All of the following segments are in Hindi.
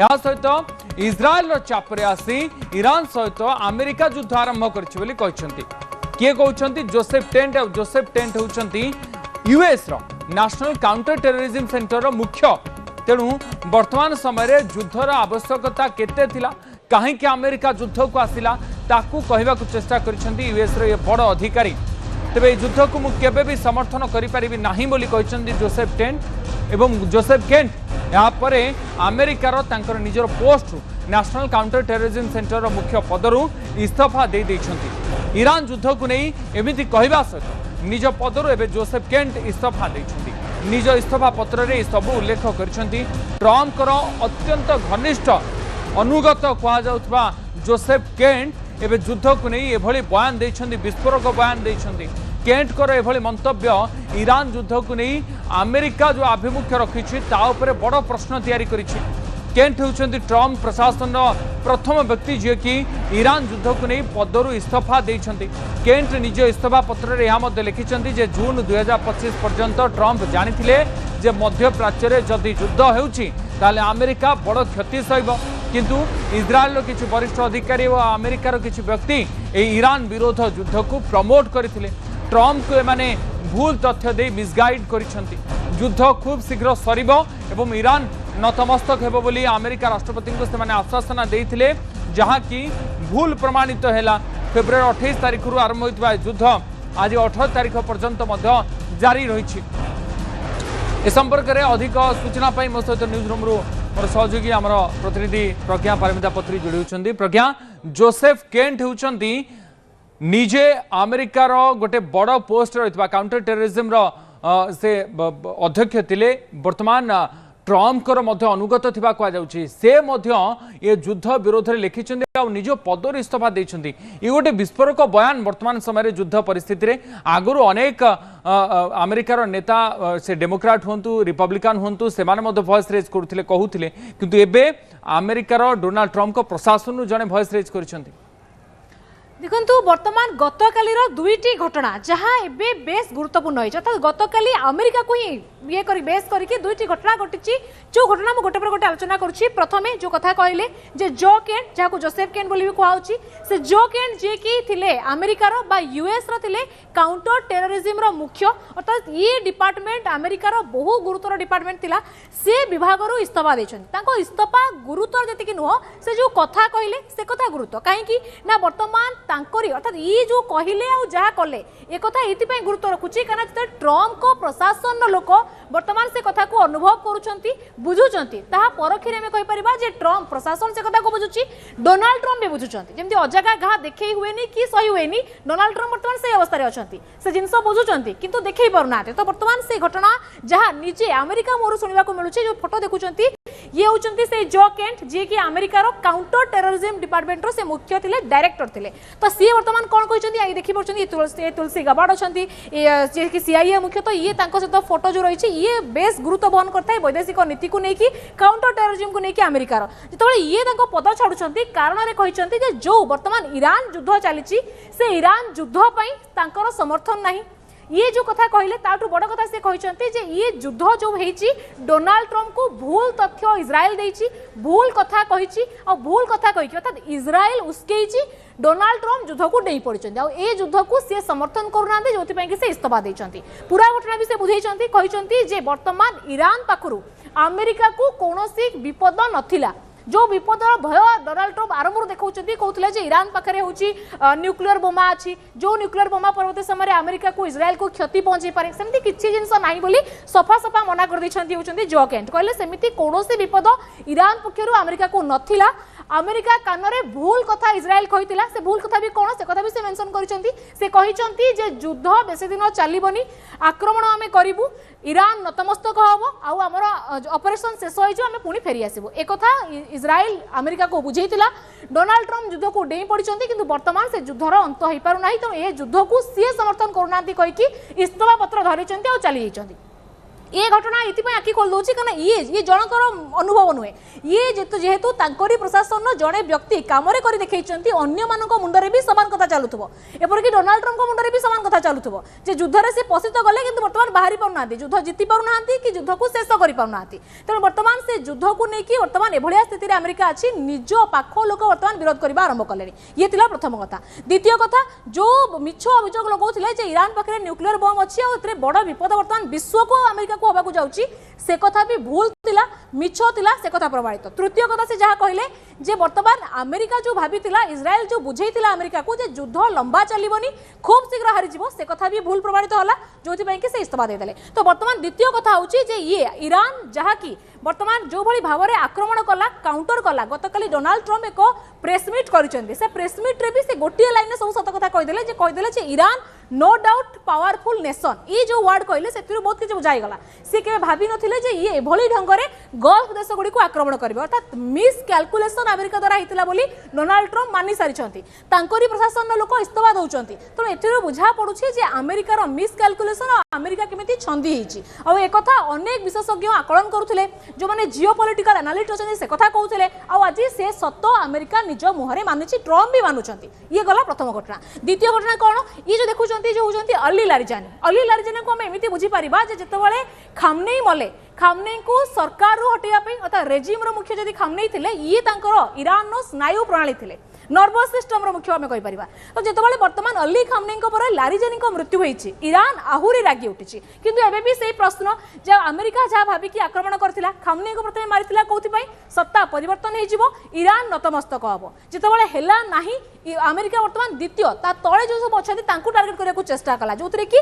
या सहित इज्राएल चापरे आसी ईरान सहित अमेरिका युद्ध आरंभ कर किए कहते जोसेफ टेंट होती US national counter terrorism centre मुख्य। तेणु वर्तमान समय युद्धर आवश्यकता केते थिला कहीं अमेरिका युद्ध को आसिला ताकू कहवा चेष्टा कर यूएस ये बड़ अधिकारी। तेरे युद्ध को मुझे भी समर्थन करी जोसेफ टेंट एवं जोसेफ केंट यापर अमेरिकार तांकर निजर post national counter terrorism centre मुख्य पदरू इस्तीफा दे देइछंती। ईरान युद्ध को नहीं एमती कहवा सहित निज पदरू एवं जोसेफ केंट इस्तीफा देइछंती। निज इस्तीफा पत्र रे सब उल्लेख करछंती। ट्रम्प अत्यंत घनिष्ठ अनुगत कहुवा जोसेफ केंट एवं युद्ध को नहीं एभली बयान देइछंती, विस्फोरक बयान देइछंती। केंट कर एभली मंतव्य ईरान युद्ध को नहीं अमेरिका जो आभिमुख्य रखी ताऊपर बड़ प्रश्न तैयारी करिछि। केंट होउछंती ट्रम्प प्रशासन प्रथम व्यक्ति जे कि ईरान युद्ध को नहीं पदरू इस्तीफा देइछंती। केंट निज इस्तीफा पत्र रे यह लिखिछंती जे जून 2025 पर्यंत ट्रम्प जानिथिले जे मध्य प्राच्य रे जदि युद्ध हेउछि ताले अमेरिका बड़ क्षति सहब, किंतु इज्राएल किछि वरिष्ठ अधिकारी और अमेरिकार किछि व्यक्ति ईरान विरोध युद्ध को प्रमोट करथिले। ट्रम्प को एमाने भूल तथ्य दे मिसगाइड करिसेंती। युद्ध खूब शीघ्र सरिबो एवं ईरान नतमस्तक हेबो बोली अमेरिका राष्ट्रपति को सेमाने आश्वासन देइथिले, जहाँ कि भूल प्रमाणित हैला। फेब्रुआरी 28 तारिख रु आरंभ होइतबा युद्ध आज 18 तारिख पर्यंत मध्य जारी रहिछि। ए संपर्क में अधिक सूचना पाई मो सहित न्यूज रूम मोर सहयोगी आमर प्रतिनिधि प्रज्ञा पारमिता पत्री जोड़ी होती। प्रज्ञा, जोसेफ केंट होउछंती निजे अमेरिकार गोटे बड़ पोस्ट रही काउंटर टेररिज्म से अध्यक्ष थिले, वर्तमान ट्रम्प अनुगत थिबा कहा जाउछि। से ये युद्ध विरोध में लिखिछंती और निज पदर इस्तीफा देइछंती। ये गोटे विस्फोरक बयान वर्तमान समय युद्ध परिस्थिति रे। आगुरु अनेक अमेरिकार नेता से डेमोक्राट हुंतु रिपब्लिकान हुंतु से वॉइस रेज करथिले कहूथिले, किंतु एबे अमेरिकार डोनाल्ड ट्रम्प को प्रशासन जड़े वॉइस रेज करिसेंती। देखु वर्तमान गतकाली दुईटी घटना जहाँ एबे बेस गुरुत्वपूर्ण होइछ, अर्थात गतकाली अमेरिका को ही ये करी बेस करके दुईटी घटना घटी। जो घटना मु गोटे पर गोटे आलोचना करुच्ची। प्रथमे जो कथा कहले जे जो केंट जहाँ जोसेफ केंट बोली भी कहउची, से जो केंट जे कि थिले अमेरिकार बा यूएस रो थिले काउंटर टेररिज्म रो मुख्य, अर्थात ये डिपार्टमेंट अमेरिकार बहु गुरुतर डिपार्टमेंट थिला। से विभाग रो इस्तीफा देछन। ताको इस्तीफा गुरुतर जति नुह, से जो कथा कहले से कथा गुरुत्व कहीं ना वर्तमान तांकरी अर्थात ये जो कहले आ जहाँ कले ए कथा एथि गुरुत्व रखुची कारण ट्रम्प को प्रशासन लोक वर्तमान से कथा को अनुभव करुछंती बुझुछंती। ताहा परखिरे में कहि परिबा जे ट्रम्प प्रशासन से कथा को बुझुची, डोनाल्ड ट्रम्प भी बुझुछंती। जेमति अजगा घा देखै हुएनी कि सही हुएनी, डोनाल्ड ट्रम्प वर्तमान से अवस्था रे अछंती। से जिंस बुझुछंती किंतु देखै पारुनाते। तो वर्तमान से घटना जहाँ निजे अमेरिका मोर सुनिबा को मिलुची, जो फोटो देखुछंती ये होचंती से जो केंट जे कि अमेरिकार काउंटर टेररिज्म डिपार्टमेंट रो से मुख्य थिले, डायरेक्टर थिले। तो सी वर्तमान कौन कहते आई देखी पार्टी तुलसी गबाड़ अच्छा जे कि सीआईए मुख्य। तो ये सहित फोटो जो रही ये बेस गुरुत्व बहन करता है वैदेशिक नीति को लेकिन काउंटर टेररिज्म को लेकिन अमेरिकार जो ये पद छाड़ुंट कारण कहते जो वर्तमान ईरान युद्ध चली से ईरान युद्ध समर्थन नहीं। ये जो कथा कहले ताठू बड़ कथा से कहते जे ये युद्ध जो होईची डोनाल्ड ट्रम्प को भूल तथ्य इज्राएल देईची, भूल कथा कहिची और भूल कथा कहिकी अर्थात इज्राएल उसकेईची डोनाल्ड ट्रम्प युद्ध को डेई पड़िचंती। और ए युद्ध को से समर्थन करूनांती जोथि पई कि से इस्तीफा देइचंती। पूरा घटना भी से बुझेइचंती, कहिचंती जे वर्तमान ईरान पाखरु अमेरिका को कोनोसी विपद नथिला। जो विपद भय डोनाल्ड ट्रम्प आरंभ देखा कहते ईरान पाखे हूँ न्यूक्लियर बोमा अच्छी, जो न्यूक्लियर बोमा परवर्ती समय अमेरिका को इज्राएल को क्षति पहुंचाई पारे सेमती किसी जिनस ना बोली सफा सफा मना कर होती जो केंट कहले सेमती कौन विपद ईरान पक्षर अमेरिका को नथिला। अमेरिका कान में भूल कथा इज्राएल कहितिला, से भूल कथा भी कौन से कथा भी से मेंशन करिसेंती। से कहिसेंती जे युद्ध बेसी दिन चलीबनी, आक्रमण आमे करिवु, ईरान नतमस्तक हबो आ हमर ऑपरेशन शेष होई जो आमे पुणी फेरी आसीबो। ए कथा इज्राएल अमेरिका को बुझेइतिला। डोनाल्ड ट्रम्प युद्ध को डेई पड़िसेंती किंतु वर्तमान से युद्धर अंत होई पारु नाही। तो ए युद्ध को सी समर्थन करूनांती कहि कि इस्तीफा पत्र धरिसेंती आ चली जाइसेंती। ये घटना ये आखि खोल दूसरी कारण ये जनकर अनुभव नुहे ये जेहेतु तांकरी प्रशासन जड़े व्यक्ति कम कर देखते अन्य मान मुंडे भी सामान कथा चलुव एपरिक डोनाल्ड ट्रम्प मुंडे भी सामान कथा चलुव जे युद्ध से पशित गले कि बर्तमान बाहरी पाऊना युद्ध जीति पाऊना कि युद्ध को शेष कर पाऊना तेणु बर्तमान से युद्ध को लेकिन बर्तमान एभलिया स्थिति में अमेरिका अच्छी निज पाख लोक बर्तमान विरोध करने आरंभ कले ये प्रथम कथा द्वितीय कथा जो मिछ अभियोग लगाते ईरान पाखे न्यूक्लियर बम अच्छी और बड़ विपद बर्तमान विश्व को अमेरिका को हवा जाऊँगी से कथा भी भूल थिला मिछ थिला से कथा प्रमाणित तृतीय कथा से जहाँ कहले जे बर्तमान अमेरिका जो भाभी इस्राएल जो बुझेइथिला अमेरिका को जे युद्ध लंबा चलिबनी खूब शीघ्र हारी जीवो से कथा भी भूल प्रमाणित होला जोथि पई कि से इस्तीफा दे देले तो बर्तमान द्वितीय कथा होची जे ये ईरान जहाँ की बर्तमान जो भली भाव में आक्रमण कला काउंटर कला गतकाली डोनाल्ड ट्रम्प एक प्रेस मीट करिसेंती से प्रेस मीट रे भी से गोटिए लाइन सब सत कथा कहिदेले जे Iran no doubt powerful nation ये जो वर्ड कहले से बहुत किसी बुझाई गला सी के भाभी नथिले जे ये एभली ढंग रे गल्फ देश गुडी को आक्रमण करबे अर्थात मिस कैलकुलेशन अमेरिका द्वारा हितला बोली डोनाल्ड ट्रम्प मानि सारिछंती तांकरी प्रशासन लोक इस्तीफा दउचंती तो एथिरो बुझा पडुछि जे अमेरिका रो मिस कैलकुलेशन अमेरिका केमिति छंदी हिची आ ए कथा अनेक विशेषज्ञ आकलन करुथिले जो माने जियोपॉलिटिकल एनालिस्ट अछन से कथा कहउथिले आ आज से सत्य अमेरिका निज मुहरे मानुछि ट्रम्प भी मानुछंती ये गला प्रथम घटना द्वितीय घटना कोन ये जो देखु जो होती अली लारिजानी को आम एमती बुझीपर जिते खामनेई मले खामनेई को सरकार हटाइवाई अर्थात रेजिम रो मुख्य जदि खामनेई थिले ये ईरान नो स्नायु प्रणाली थिले नर्वस सिस्टम रो मुख्य आम कहि तो जिते बर्तमान अली खामनेई पर लारिजानी मृत्यु होती ईरान आहुरी रागी उठी किंतु एबे भी सही प्रश्न जे अमेरिका जहाँ भाविकी आक्रमण करथिला खामनेई को प्रथमे मारिथिला कोथि सत्ता परिवर्तन हो ईरान नतमस्तक हम जिते हेला नाही अमेरिका बर्तमान द्वितीय ता तले जो सब अच्छा टार्गेट करने चेष्टा कला जो कि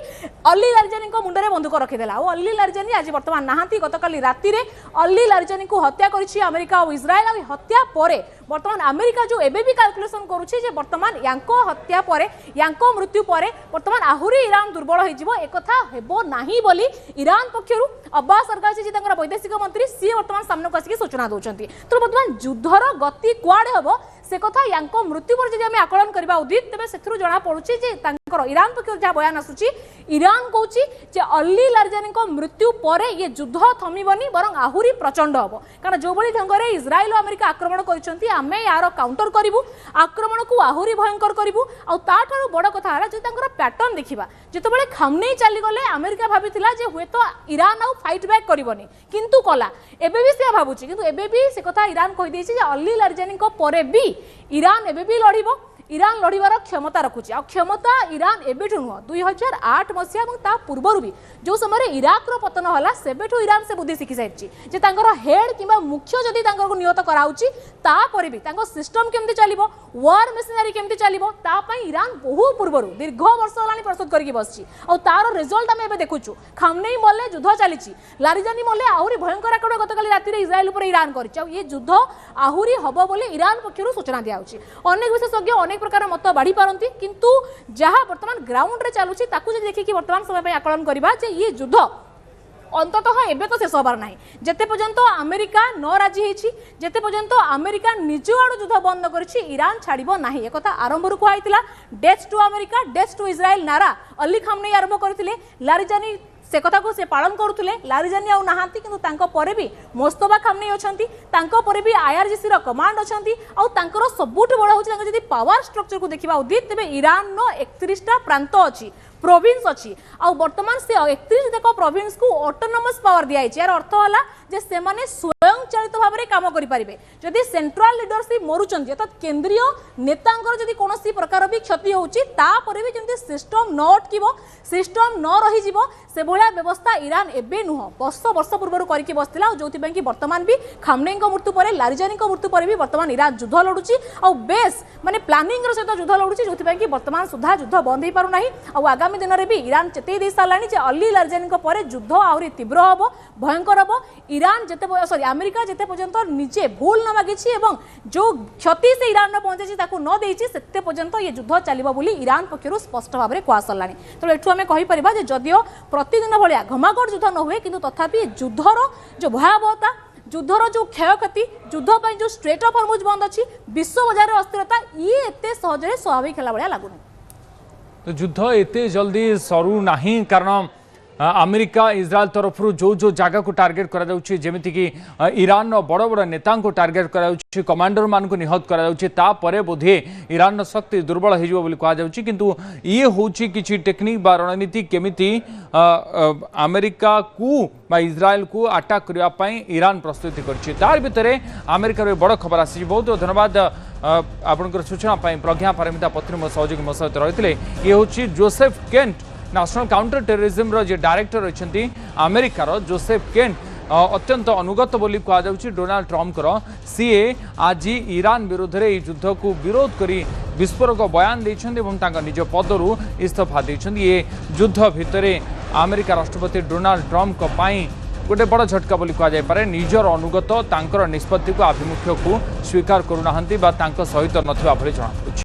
अली लारिजानी मुंडे बंदूक रखीदेला और अली लारिजानी आज बर्तमान नहांती गतकाली राति रे अली लारिजानी को हत्या करिछि अमेरिका और इस्राएल और हत्या परे बर्तमान अमेरिका जो एबे भी कैलकुलेशन करुछि जे बर्तमान यांको हत्या परे यांको मृत्यु परे बर्तमान आहुरी ईरान दुर्बल हो जिवो एकथा हेबो नाही बोली ईरान पक्षरु अब्बास अरगाची जी तांकर वैदेशिक मंत्री सी बर्तमान सामने को आसिक सूचना दउचंती तो बर्तमान युद्धर गति कुआडे हबो से कथा यांको मृत्यु पर जदि आमे आकलन करबा उदित तबे सेथुरु जणा पडुछि जे तांकर ईरान पक्षरु जा बयान आसुछि ईरान कहउछि जे अली लारिजानी को मृत्यु परे ये युद्ध थमिबनी बरं आहुरी प्रचंड हबो कारण जो बळी ढंग रे इस्राएल और अमेरिका आक्रमण करिसंती आमे यार काउंटर करिवु आक्रमण को आहुरी भयंकर करिवु आ ताठारु बड़ कथा हला जे तांकर पैटर्न देखिबा जेते बळे खामनेई चली गले अमेरिका भाबिथिला जे हुए तो ईरान आ फाइट बैक करिवनी किंतु कला एबे भी से भाबुछि किंतु एबे भी से कथा ईरान कहि दैछि जे अली लारिजानी को परे भी ईरान एबे भी लड़िबो ईरान लड़िबार क्षमता रखुची आ क्षमता ईरान एबेठु नुह 2008 मसिया और ता पूर्वरु भी जो समय इराक रो पतन होला सेबेठु ईरान से बुद्धि शिखि साइछि जे तांकर हेड किबा मुख्य जदि तांकर को नियत कराउची ता परे भी तांको सिस्टम केमति चलिबो वार मशीनरी केमति चलिबो ता पई ईरान बहु पूर्वरु दीर्घ वर्ष होलानी प्रस्तुत करके बसछि और तार रिजल्ट हम एबे देखुछु खामनेई मले युद्ध चलिछि लारिजानी मले आहुरी भयंकर आक्रमण गतकाली राति रे इस्राएल ऊपर ईरान करिछि ये युद्ध आहुरी हबो बोली ईरान पक्षरु सूचना दियाउछि अनेक विशेषज्ञ अनेक प्रकार मत बढ़ी पारती किंतु जहाँ बर्तमान ग्राउंड रे चलुछि ताकू जे देखि कि वर्तमान समय पे आकलन करबा जे ये युद्ध अंततः एबे तो शेष हबार नाही जेते पर्यंत अमेरिका न राजी हेछि जेते पर्यंत अमेरिका निज आडु युद्ध बंद करछि ईरान छाड़िबो नाही एक कथा आरंभ रु कहैतिला death to America death to Israel नारा अली खामनेई आरंभ करथिले लारिजानी से कथा को से पालन करुले लारिजानी आउ नहांती किंतु तांको परे भी मोस्तफा खामनेई अछंती तांको परे भी आईआरजीसी रो कमांड अछंती आउ तांकर सबुठ बड़ होछि तांको जदी पावर स्ट्रक्चर को देखिबा उदित तबे ईरान नो 31 टा प्रांत अछि प्रोविंस अच्छी आ वर्तमान से 31 देख प्रोविंस को ऑटोनोमस पावर दिखाई यार अर्थ है जे से माने स्वयं चालित भाव में काम करें जदि सेंट्रल लीडरशिप मरुचंती अर्थात केंद्रीय नेतांकर जदि कोनोसी प्रकार भी क्षति होउची तापरे भी जंती सिस्टम न अटकिबो सिस्टम न रही जीवो से भलिया व्यवस्था ईरान एबे नुह वर्ष वर्ष पूर्व करके बसला जोथि कि वर्तमान भी खामनेई मृत्यु पर लारिजानी मृत्यु पर भी वर्तमान ईरान युद्ध लड़ुची आ बेस माने प्लानिंग सहित युद्ध लड़ुची जोथि कि वर्तमान सुधा युद्ध बंद हो पारु नाही आ आगामी दिन में भी ईरान चेतई दे सारानी अली लारिजानी पर युद्ध आहरी तीव्र हम भयंकर हम ईरान जिते सॉरी अमेरिका जिते पर्यंत निजे भूल न मागी जो क्षति से ईरान में पहुंचे न देते पर्यंत ये युद्ध चलो बोली ईरान पक्षर स्पष्ट भाव में कह सारानी तो एठू आम कहीपर जदिओ प्रतिदिन भाया घमाघट युद्ध न हुए कि तथापि युद्धर जो भयावहता युद्धर जो क्षयक्षति युद्ध जो स्ट्रेट ऑफ हॉर्मुज बंद अच्छी विश्व बजार अस्थिरता ये एते सहजरे स्वाभाविक है भाया लगुनि तो युद्ध एते जल्दी सरू नहीं कारण अमेरिका इज्राएल तरफ जो जो जगह को टार्गेट करा जमीती कि ईरान बड़ बड़ नेता को टार्गेट करा कमांडर मान को निहत करा बोधे ईरान शक्ति दुर्बल हो कहुच्छी किंतु ये हूँ कि टेक्निक बा रणनीति केमिति अमेरिका को इज्राएल को अटैक करने ईरान प्रस्तुति कर भितर अमेरिकार बड़ खबर आसी। बहुत बहुत धन्यवाद आपंकर सूचना प्रज्ञा पारमिता पत्री मो सहयोगी मो सहित रही ये हूँ Joseph Kent national counter terrorism जे डायरेक्टर अच्छी अमेरिकार जोसेफ केंट अत्यंत अनुगत बोली कहुच्छी डोनाल्ड ट्रम्पर सीए आज ईरान विरोध में युद्ध को विरोध करी विस्फोरक बयान देते निज पदरू इस्तीफा देते ये युद्ध भितर अमेरिका राष्ट्रपति डोनाल्ड ट्रम्प गोटे बड़ झटका बोली कहुए निजर अनुगत निष्पत्ति को आभिमुख्य को स्वीकार करूना सहित नथिबा भली जଣାपड़ुछि।